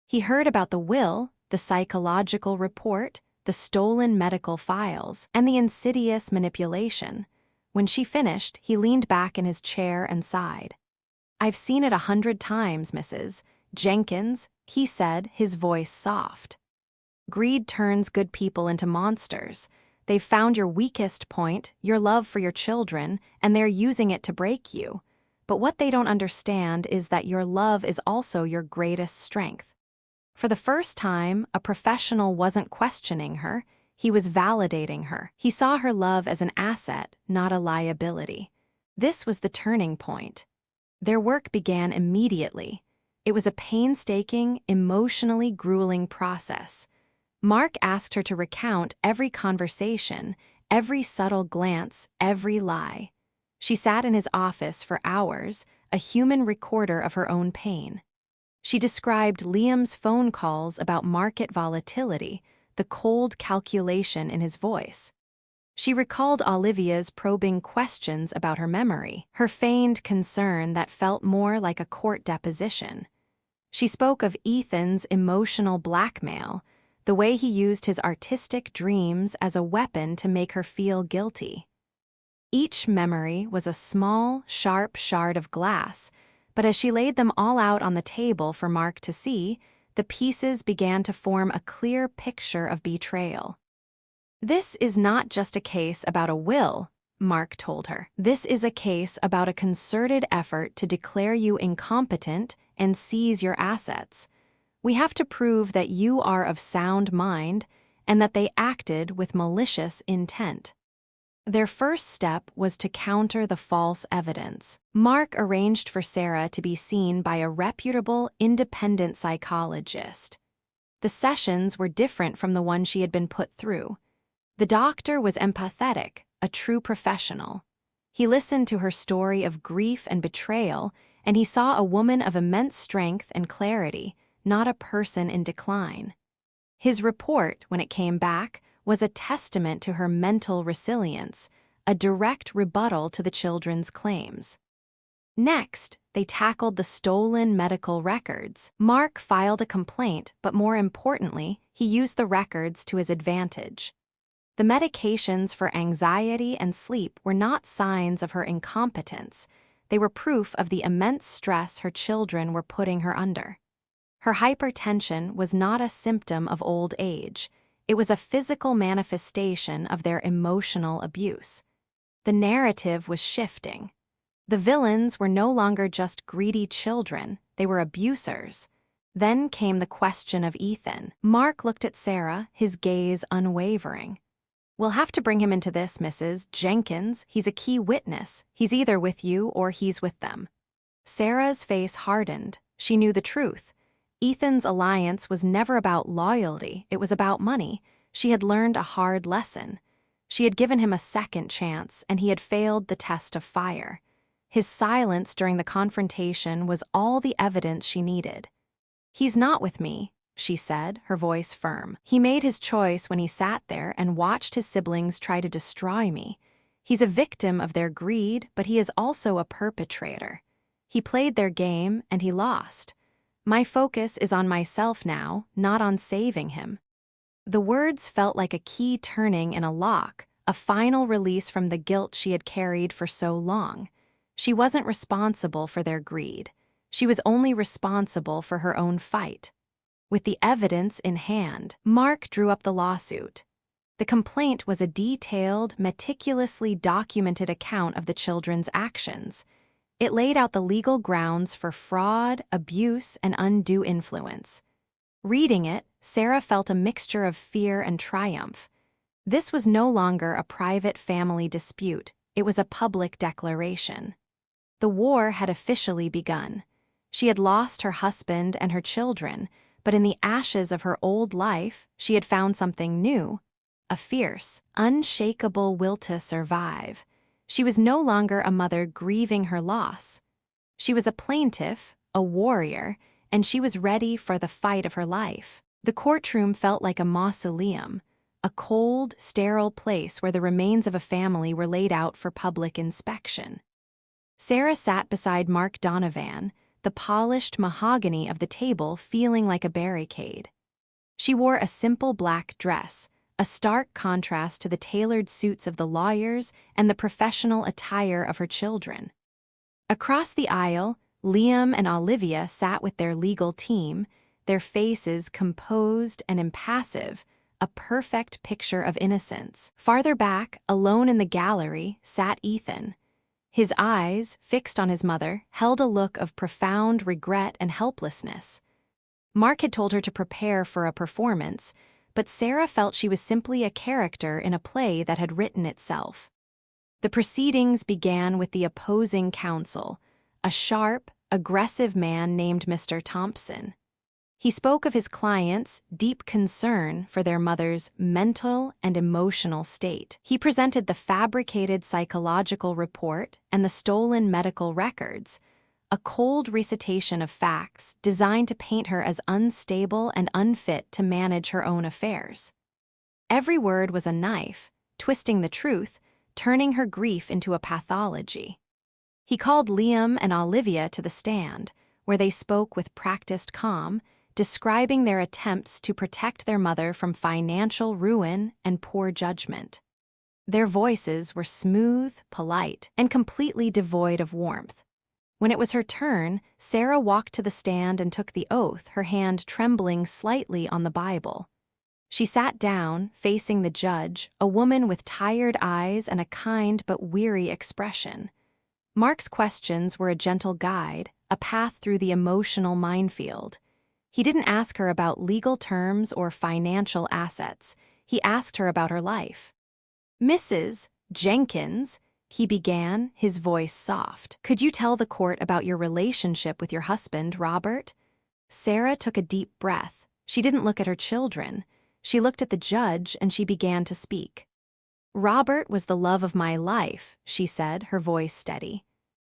He heard about the will, the psychological report, the stolen medical files, and the insidious manipulation. When she finished, he leaned back in his chair and sighed. "I've seen it 100 times, Mrs. Jenkins," he said, his voice soft. "Greed turns good people into monsters. They've found your weakest point, your love for your children, and they're using it to break you. But what they don't understand is that your love is also your greatest strength." For the first time, a professional wasn't questioning her. He was validating her. He saw her love as an asset, not a liability. This was the turning point. Their work began immediately. It was a painstaking, emotionally grueling process. Mark asked her to recount every conversation, every subtle glance, every lie. She sat in his office for hours, a human recorder of her own pain. She described Liam's phone calls about market volatility, the cold calculation in his voice. She recalled Olivia's probing questions about her memory, her feigned concern that felt more like a court deposition. She spoke of Ethan's emotional blackmail, the way he used his artistic dreams as a weapon to make her feel guilty. Each memory was a small, sharp shard of glass, but as she laid them all out on the table for Mark to see, the pieces began to form a clear picture of betrayal. "This is not just a case about a will," Mark told her. "This is a case about a concerted effort to declare you incompetent and seize your assets. We have to prove that you are of sound mind and that they acted with malicious intent." Their first step was to counter the false evidence. Mark arranged for Sarah to be seen by a reputable, independent psychologist. The sessions were different from the one she had been put through. The doctor was empathetic, a true professional. He listened to her story of grief and betrayal, and he saw a woman of immense strength and clarity, not a person in decline. His report, when it came back, was a testament to her mental resilience, a direct rebuttal to the children's claims. Next, they tackled the stolen medical records. Mark filed a complaint, but more importantly, he used the records to his advantage. The medications for anxiety and sleep were not signs of her incompetence. They were proof of the immense stress her children were putting her under. Her hypertension was not a symptom of old age. It was a physical manifestation of their emotional abuse. The narrative was shifting. The villains were no longer just greedy children, they were abusers. Then came the question of Ethan. Mark looked at Sarah, his gaze unwavering. "We'll have to bring him into this, Mrs. Jenkins. He's a key witness. He's either with you or he's with them." Sarah's face hardened. She knew the truth. Ethan's alliance was never about loyalty, it was about money. She had learned a hard lesson. She had given him a second chance, and he had failed the test of fire. His silence during the confrontation was all the evidence she needed. "He's not with me," she said, her voice firm. "He made his choice when he sat there and watched his siblings try to destroy me. He's a victim of their greed, but he is also a perpetrator. He played their game, and he lost. My focus is on myself now, not on saving him." The words felt like a key turning in a lock, a final release from the guilt she had carried for so long. She wasn't responsible for their greed. She was only responsible for her own fight. With the evidence in hand, Mark drew up the lawsuit. The complaint was a detailed, meticulously documented account of the children's actions. It laid out the legal grounds for fraud, abuse, and undue influence. Reading it, Sarah felt a mixture of fear and triumph. This was no longer a private family dispute, it was a public declaration. The war had officially begun. She had lost her husband and her children, but in the ashes of her old life, she had found something new, a fierce, unshakable will to survive. She was no longer a mother grieving her loss. She was a plaintiff, a warrior, and she was ready for the fight of her life. The courtroom felt like a mausoleum, a cold, sterile place where the remains of a family were laid out for public inspection. Sarah sat beside Mark Donovan, the polished mahogany of the table feeling like a barricade. She wore a simple black dress, a stark contrast to the tailored suits of the lawyers and the professional attire of her children. Across the aisle, Liam and Olivia sat with their legal team, their faces composed and impassive, a perfect picture of innocence. Farther back, alone in the gallery, sat Ethan. His eyes, fixed on his mother, held a look of profound regret and helplessness. Mark had told her to prepare for a performance, but Sarah felt she was simply a character in a play that had written itself. The proceedings began with the opposing counsel, a sharp, aggressive man named Mr. Thompson. He spoke of his client's deep concern for their mother's mental and emotional state. He presented the fabricated psychological report and the stolen medical records, a cold recitation of facts designed to paint her as unstable and unfit to manage her own affairs. Every word was a knife, twisting the truth, turning her grief into a pathology. He called Liam and Olivia to the stand, where they spoke with practiced calm, describing their attempts to protect their mother from financial ruin and poor judgment. Their voices were smooth, polite, and completely devoid of warmth. When it was her turn, Sarah walked to the stand and took the oath, her hand trembling slightly on the Bible. She sat down, facing the judge, a woman with tired eyes and a kind but weary expression. Mark's questions were a gentle guide, a path through the emotional minefield. He didn't ask her about legal terms or financial assets. He asked her about her life. "Mrs. Jenkins," he began, his voice soft, "could you tell the court about your relationship with your husband, Robert?" Sarah took a deep breath. She didn't look at her children. She looked at the judge and she began to speak. "Robert was the love of my life," she said, her voice steady.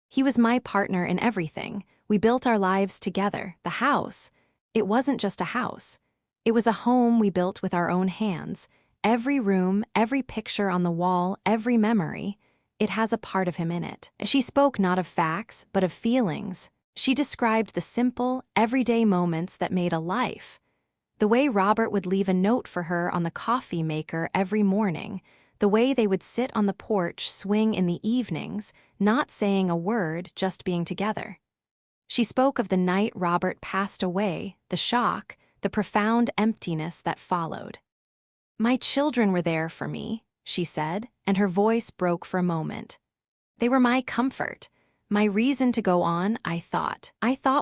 "He was my partner in everything. We built our lives together. The house, it wasn't just a house. It was a home we built with our own hands. Every room, every picture on the wall, every memory, it has a part of him in it." She spoke not of facts, but of feelings. She described the simple, everyday moments that made a life. The way Robert would leave a note for her on the coffee maker every morning, the way they would sit on the porch swing in the evenings, not saying a word, just being together. She spoke of the night Robert passed away, the shock, the profound emptiness that followed. "My children were there for me," she said, and her voice broke for a moment. "They were my comfort, my reason to go on. I thought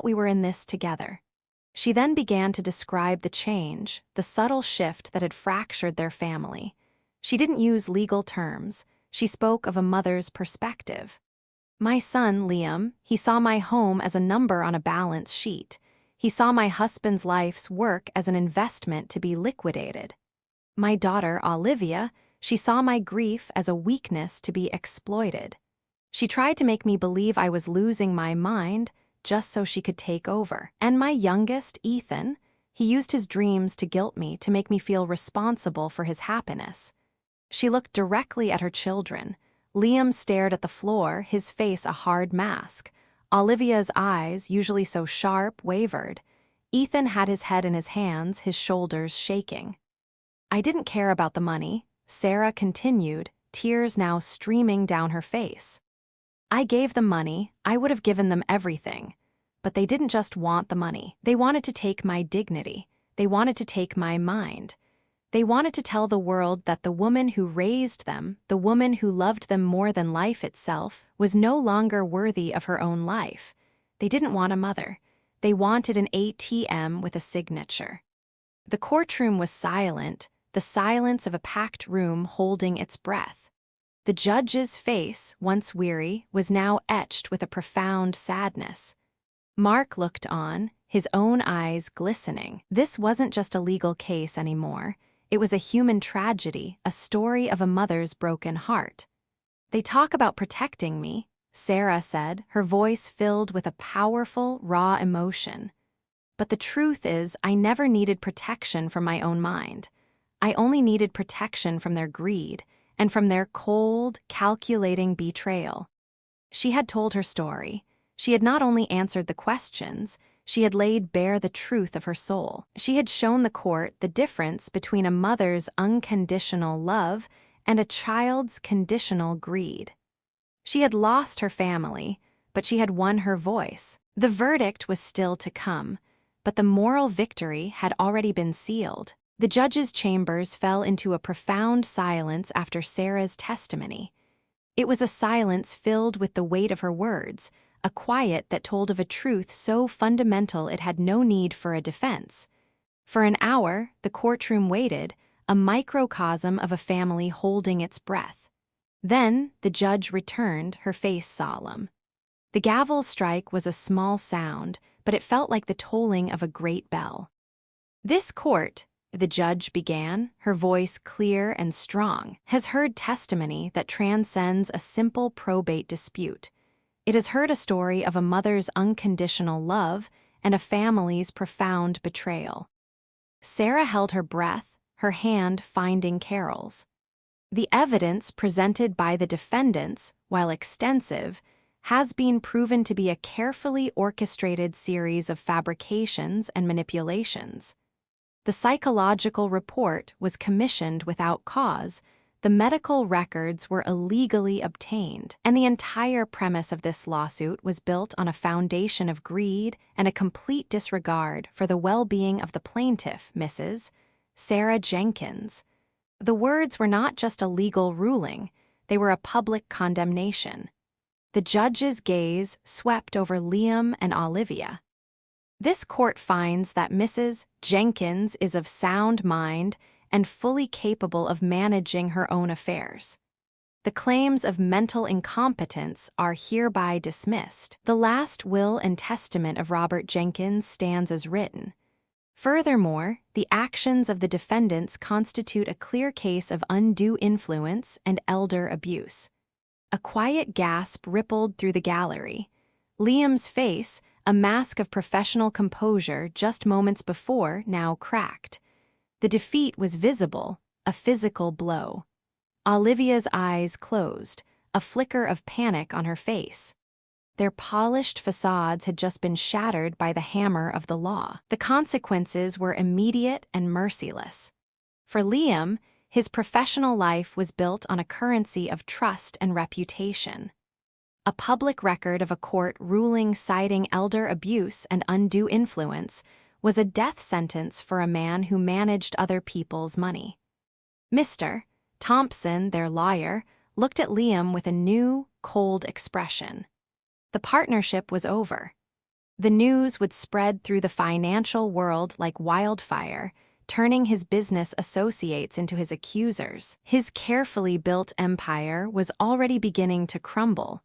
we were in this together." She then began to describe the change, the subtle shift that had fractured their family. She didn't use legal terms. She spoke of a mother's perspective. My son, Liam, he saw my home as a number on a balance sheet. He saw my husband's life's work as an investment to be liquidated. My daughter, Olivia, she saw my grief as a weakness to be exploited. She tried to make me believe I was losing my mind just so she could take over. And my youngest, Ethan, he used his dreams to guilt me, to make me feel responsible for his happiness. She looked directly at her children. Liam stared at the floor, his face a hard mask. Olivia's eyes, usually so sharp, wavered. Ethan had his head in his hands, his shoulders shaking. I didn't care about the money, Sarah continued, tears now streaming down her face. I gave them money, I would have given them everything. But they didn't just want the money. They wanted to take my dignity. They wanted to take my mind. They wanted to tell the world that the woman who raised them, the woman who loved them more than life itself, was no longer worthy of her own life. They didn't want a mother. They wanted an ATM with a signature. The courtroom was silent, the silence of a packed room holding its breath. The judge's face, once weary, was now etched with a profound sadness. Mark looked on, his own eyes glistening. This wasn't just a legal case anymore. It was a human tragedy, a story of a mother's broken heart. They talk about protecting me, Sarah said, her voice filled with a powerful, raw emotion. But the truth is, I never needed protection from my own mind. I only needed protection from their greed and from their cold, calculating betrayal. She had told her story. She had not only answered the questions, she had laid bare the truth of her soul. She had shown the court the difference between a mother's unconditional love and a child's conditional greed. She had lost her family, but she had won her voice. The verdict was still to come, but the moral victory had already been sealed. The judge's chambers fell into a profound silence after Sarah's testimony. It was a silence filled with the weight of her words, a quiet that told of a truth so fundamental it had no need for a defense. For an hour, the courtroom waited, a microcosm of a family holding its breath. Then the judge returned, her face solemn. The gavel strike was a small sound, but it felt like the tolling of a great bell. This court, the judge began, her voice clear and strong, has heard testimony that transcends a simple probate dispute. It has heard a story of a mother's unconditional love and a family's profound betrayal. Sarah held her breath, her hand finding Carol's. The evidence presented by the defendants, while extensive, has been proven to be a carefully orchestrated series of fabrications and manipulations. The psychological report was commissioned without cause, the medical records were illegally obtained, and the entire premise of this lawsuit was built on a foundation of greed and a complete disregard for the well-being of the plaintiff, Mrs. Sarah Jenkins. The words were not just a legal ruling, they were a public condemnation. The judge's gaze swept over Liam and Olivia. This court finds that Mrs. Jenkins is of sound mind and fully capable of managing her own affairs. The claims of mental incompetence are hereby dismissed. The last will and testament of Robert Jenkins stands as written. Furthermore, the actions of the defendants constitute a clear case of undue influence and elder abuse. A quiet gasp rippled through the gallery. Liam's face, a mask of professional composure just moments before, now cracked. The defeat was visible, a physical blow. Olivia's eyes closed, a flicker of panic on her face. Their polished facades had just been shattered by the hammer of the law. The consequences were immediate and merciless. For Liam, his professional life was built on a currency of trust and reputation. A public record of a court ruling citing elder abuse and undue influence was a death sentence for a man who managed other people's money. Mr. Thompson, their lawyer, looked at Liam with a new, cold expression. The partnership was over. The news would spread through the financial world like wildfire, turning his business associates into his accusers. His carefully built empire was already beginning to crumble.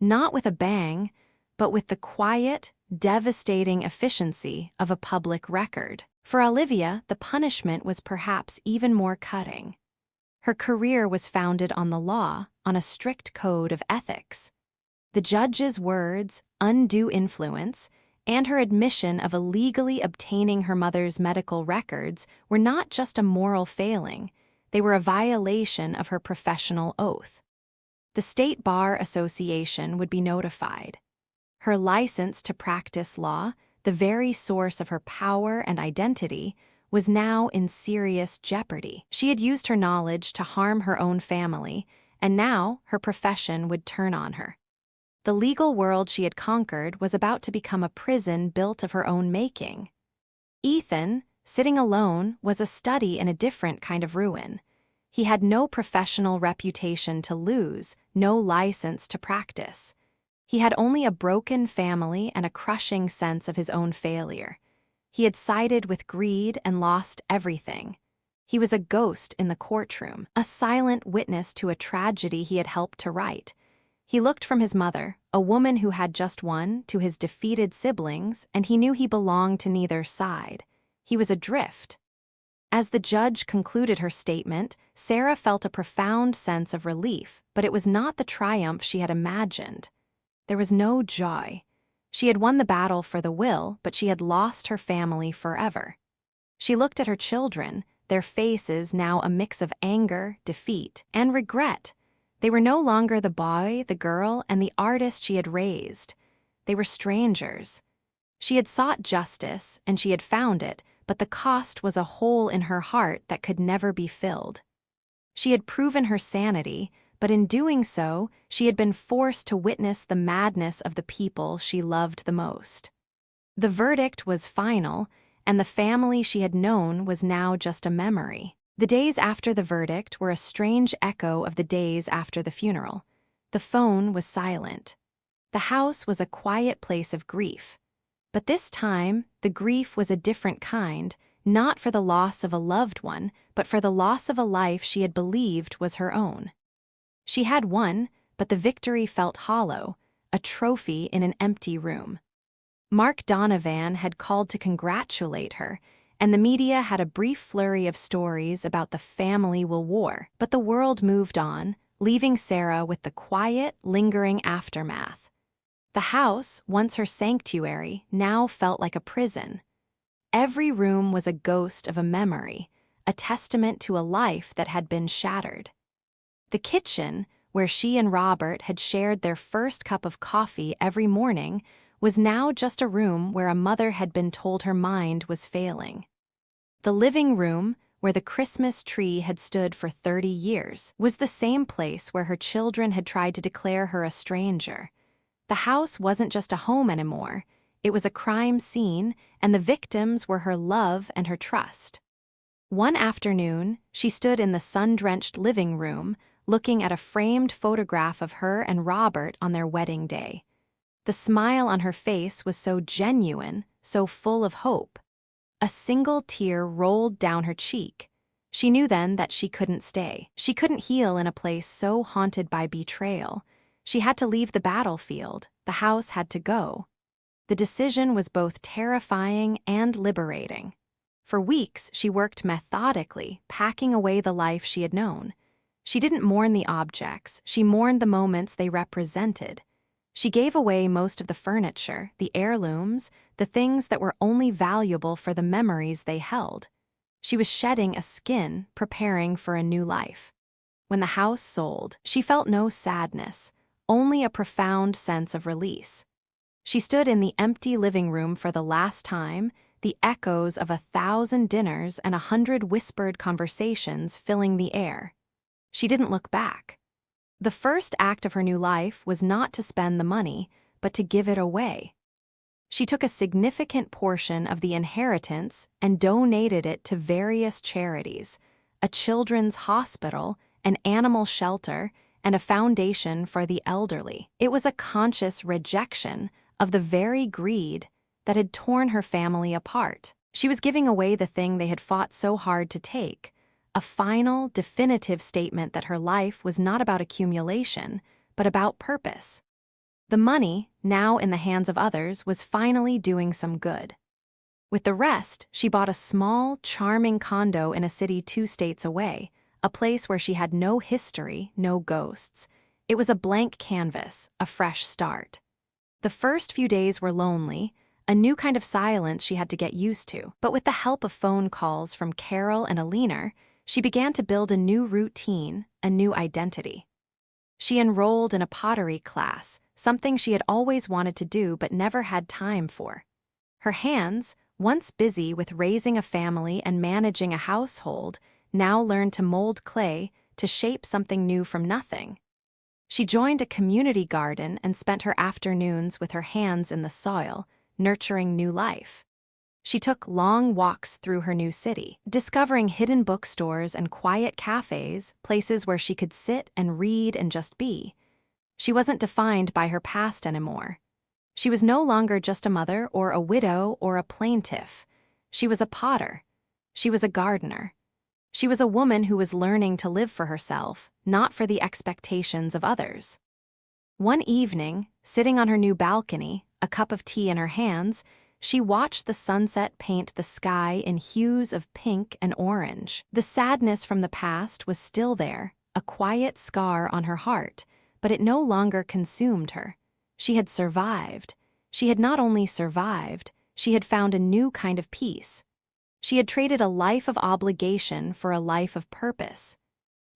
not with a bang, but with the quiet, devastating efficiency of a public record. For Olivia, the punishment was perhaps even more cutting. Her career was founded on the law, on a strict code of ethics. The judge's words, undue influence, and her admission of illegally obtaining her mother's medical records were not just a moral failing, they were a violation of her professional oath. The State Bar Association would be notified. Her license to practice law, the very source of her power and identity, was now in serious jeopardy. She had used her knowledge to harm her own family, and now her profession would turn on her. The legal world she had conquered was about to become a prison built of her own making. Ethan, sitting alone, was a study in a different kind of ruin. He had no professional reputation to lose, no license to practice. He had only a broken family and a crushing sense of his own failure. He had sided with greed and lost everything. He was a ghost in the courtroom, a silent witness to a tragedy he had helped to right. He looked from his mother, a woman who had just won, to his defeated siblings, and he knew he belonged to neither side. He was adrift. As the judge concluded her statement, Sarah felt a profound sense of relief, but it was not the triumph she had imagined. There was no joy. She had won the battle for the will, but she had lost her family forever. She looked at her children, their faces now a mix of anger, defeat, and regret. They were no longer the boy, the girl, and the artist she had raised. They were strangers. She had sought justice, and she had found it, but the cost was a hole in her heart that could never be filled. She had proven her sanity, but in doing so, she had been forced to witness the madness of the people she loved the most. The verdict was final, and the family she had known was now just a memory. The days after the verdict were a strange echo of the days after the funeral. The phone was silent. The house was a quiet place of grief. But this time, the grief was a different kind, not for the loss of a loved one, but for the loss of a life she had believed was her own. She had won, but the victory felt hollow, a trophy in an empty room. Mark Donovan had called to congratulate her, and the media had a brief flurry of stories about the family war, but the world moved on, leaving Sarah with the quiet, lingering aftermath. The house, once her sanctuary, now felt like a prison. Every room was a ghost of a memory, a testament to a life that had been shattered. The kitchen, where she and Robert had shared their first cup of coffee every morning, was now just a room where a mother had been told her mind was failing. The living room, where the Christmas tree had stood for 30 years, was the same place where her children had tried to declare her a stranger. The house wasn't just a home anymore, it was a crime scene, and the victims were her love and her trust. One afternoon, she stood in the sun-drenched living room, looking at a framed photograph of her and Robert on their wedding day. The smile on her face was so genuine, so full of hope. A single tear rolled down her cheek. She knew then that she couldn't stay. She couldn't heal in a place so haunted by betrayal. She had to leave the battlefield. The house had to go. The decision was both terrifying and liberating. For weeks, she worked methodically, packing away the life she had known. She didn't mourn the objects, she mourned the moments they represented. She gave away most of the furniture, the heirlooms, the things that were only valuable for the memories they held. She was shedding a skin, preparing for a new life. When the house sold, she felt no sadness, only a profound sense of release. She stood in the empty living room for the last time, the echoes of 1,000 dinners and 100 whispered conversations filling the air. She didn't look back. The first act of her new life was not to spend the money, but to give it away. She took a significant portion of the inheritance and donated it to various charities, a children's hospital, an animal shelter, and a foundation for the elderly. It was a conscious rejection of the very greed that had torn her family apart. She was giving away the thing they had fought so hard to take, a final, definitive statement that her life was not about accumulation, but about purpose. The money, now in the hands of others, was finally doing some good. With the rest, she bought a small, charming condo in a city 2 states away, a place where she had no history, no ghosts. It was a blank canvas, a fresh start. The first few days were lonely, a new kind of silence she had to get used to. But with the help of phone calls from Carol and Alina, she began to build a new routine, a new identity. She enrolled in a pottery class, something she had always wanted to do but never had time for. Her hands, once busy with raising a family and managing a household, now learned to mold clay, to shape something new from nothing. She joined a community garden and spent her afternoons with her hands in the soil, nurturing new life. She took long walks through her new city, discovering hidden bookstores and quiet cafes, places where she could sit and read and just be. She wasn't defined by her past anymore. She was no longer just a mother or a widow or a plaintiff. She was a potter. She was a gardener. She was a woman who was learning to live for herself, not for the expectations of others. One evening, sitting on her new balcony, a cup of tea in her hands, she watched the sunset paint the sky in hues of pink and orange. The sadness from the past was still there, a quiet scar on her heart, but it no longer consumed her. She had survived. She had not only survived, she had found a new kind of peace. She had traded a life of obligation for a life of purpose.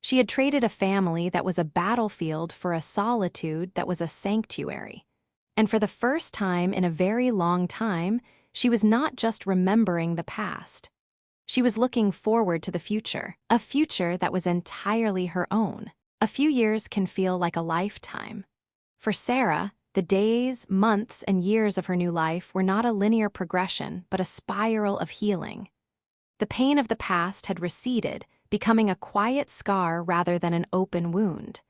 She had traded a family that was a battlefield for a solitude that was a sanctuary. And for the first time in a very long time, she was not just remembering the past. She was looking forward to the future, a future that was entirely her own. A few years can feel like a lifetime. For Sarah, the days, months, and years of her new life were not a linear progression, but a spiral of healing. The pain of the past had receded, becoming a quiet scar rather than an open wound.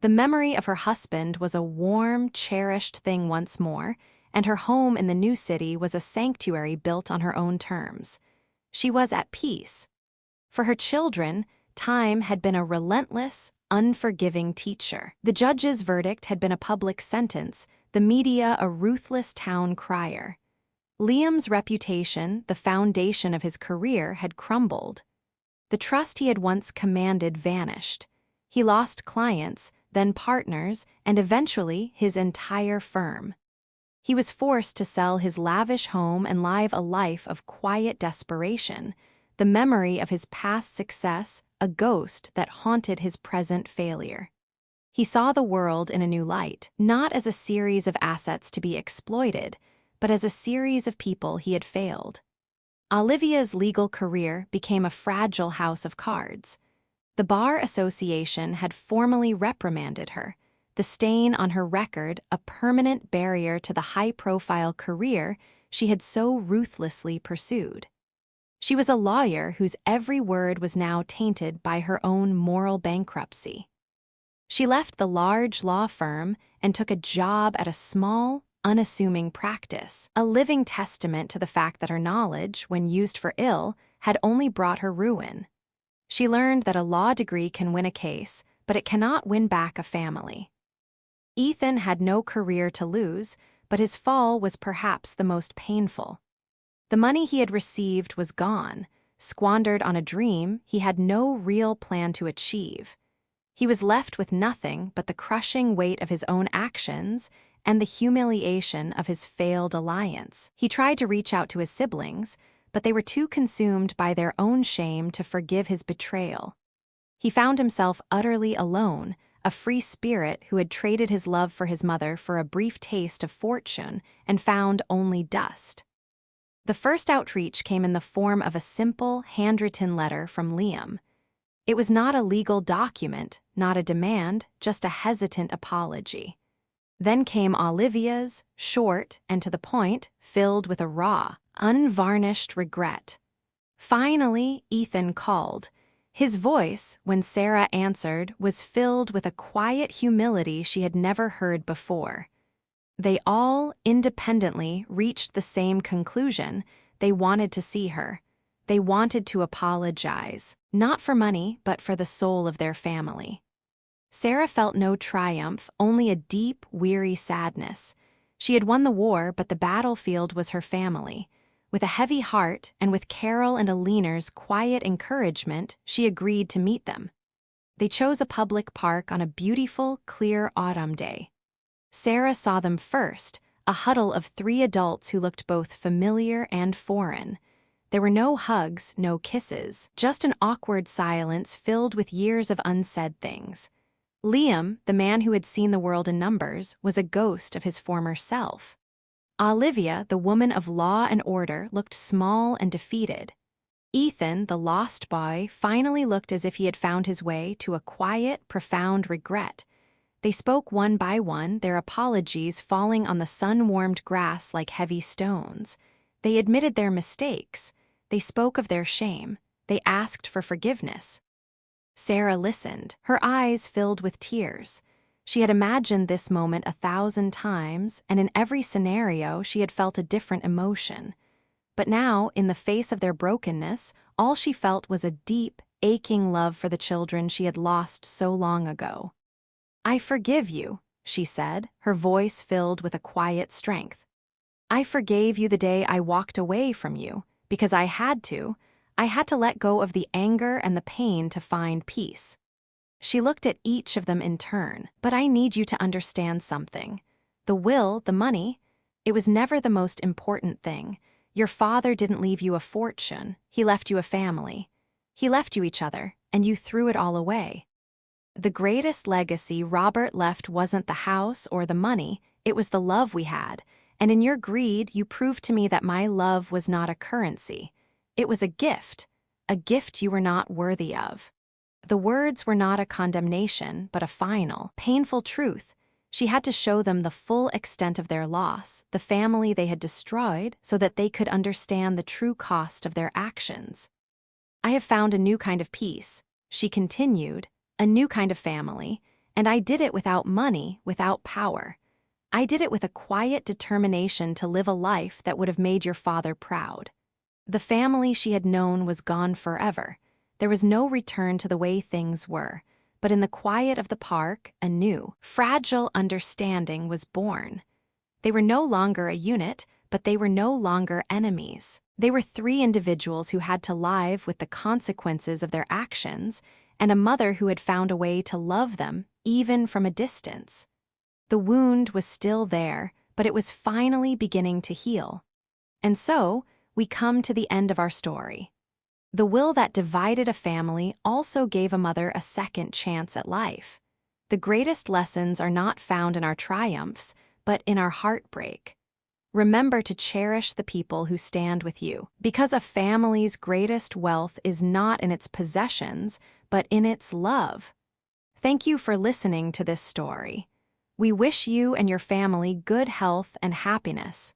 The memory of her husband was a warm, cherished thing once more, and her home in the new city was a sanctuary built on her own terms. She was at peace. For her children, time had been a relentless, unforgiving teacher. The judge's verdict had been a public sentence, the media a ruthless town crier. Liam's reputation, the foundation of his career, had crumbled. The trust he had once commanded vanished. He lost clients, then partners, and eventually his entire firm. He was forced to sell his lavish home and live a life of quiet desperation, the memory of his past success a ghost that haunted his present failure. He saw the world in a new light, not as a series of assets to be exploited, but as a series of people he had failed. Olivia's legal career became a fragile house of cards. The Bar Association had formally reprimanded her, the stain on her record a permanent barrier to the high-profile career she had so ruthlessly pursued. She was a lawyer whose every word was now tainted by her own moral bankruptcy. She left the large law firm and took a job at a small, unassuming practice, a living testament to the fact that her knowledge, when used for ill, had only brought her ruin. She learned that a law degree can win a case, but it cannot win back a family. Ethan had no career to lose, but his fall was perhaps the most painful. The money he had received was gone, squandered on a dream he had no real plan to achieve. He was left with nothing but the crushing weight of his own actions and the humiliation of his failed alliance. He tried to reach out to his siblings, but they were too consumed by their own shame to forgive his betrayal. He found himself utterly alone, a free spirit who had traded his love for his mother for a brief taste of fortune and found only dust. The first outreach came in the form of a simple, handwritten letter from Liam. It was not a legal document, not a demand, just a hesitant apology. Then came Olivia's, short and to the point, filled with a raw, unvarnished regret. Finally, Ethan called. His voice, when Sarah answered, was filled with a quiet humility she had never heard before. They all, independently, reached the same conclusion. They wanted to see her. They wanted to apologize, not for money, but for the soul of their family. Sarah felt no triumph, only a deep, weary sadness. She had won the war, but the battlefield was her family. With a heavy heart, and with Carol and Aline's quiet encouragement, she agreed to meet them. They chose a public park on a beautiful, clear autumn day. Sarah saw them first, a huddle of 3 adults who looked both familiar and foreign. There were no hugs, no kisses, just an awkward silence filled with years of unsaid things. Liam, the man who had seen the world in numbers, was a ghost of his former self. Olivia, the woman of law and order, looked small and defeated. Ethan, the lost boy, finally looked as if he had found his way to a quiet, profound regret. They spoke one by one, their apologies falling on the sun-warmed grass like heavy stones. They admitted their mistakes. They spoke of their shame. They asked for forgiveness. Sarah listened, her eyes filled with tears. She had imagined this moment 1,000 times, and in every scenario she had felt a different emotion. But now, in the face of their brokenness, all she felt was a deep, aching love for the children she had lost so long ago. "I forgive you," she said, her voice filled with a quiet strength. "I forgave you the day I walked away from you, because I had to. I had to let go of the anger and the pain to find peace." She looked at each of them in turn. "But I need you to understand something. The will, the money, it was never the most important thing. Your father didn't leave you a fortune. He left you a family. He left you each other, and you threw it all away. The greatest legacy Robert left wasn't the house or the money, it was the love we had. And in your greed, you proved to me that my love was not a currency. It was a gift you were not worthy of." The words were not a condemnation, but a final, painful truth. She had to show them the full extent of their loss, the family they had destroyed, so that they could understand the true cost of their actions. "I have found a new kind of peace," she continued, "a new kind of family, and I did it without money, without power. I did it with a quiet determination to live a life that would have made your father proud." The family she had known was gone forever. There was no return to the way things were, but in the quiet of the park, a new, fragile understanding was born. They were no longer a unit, but they were no longer enemies. They were 3 individuals who had to live with the consequences of their actions, and a mother who had found a way to love them, even from a distance. The wound was still there, but it was finally beginning to heal. And so, we come to the end of our story. The will that divided a family also gave a mother a second chance at life. The greatest lessons are not found in our triumphs, but in our heartbreak. Remember to cherish the people who stand with you, because a family's greatest wealth is not in its possessions, but in its love. Thank you for listening to this story. We wish you and your family good health and happiness.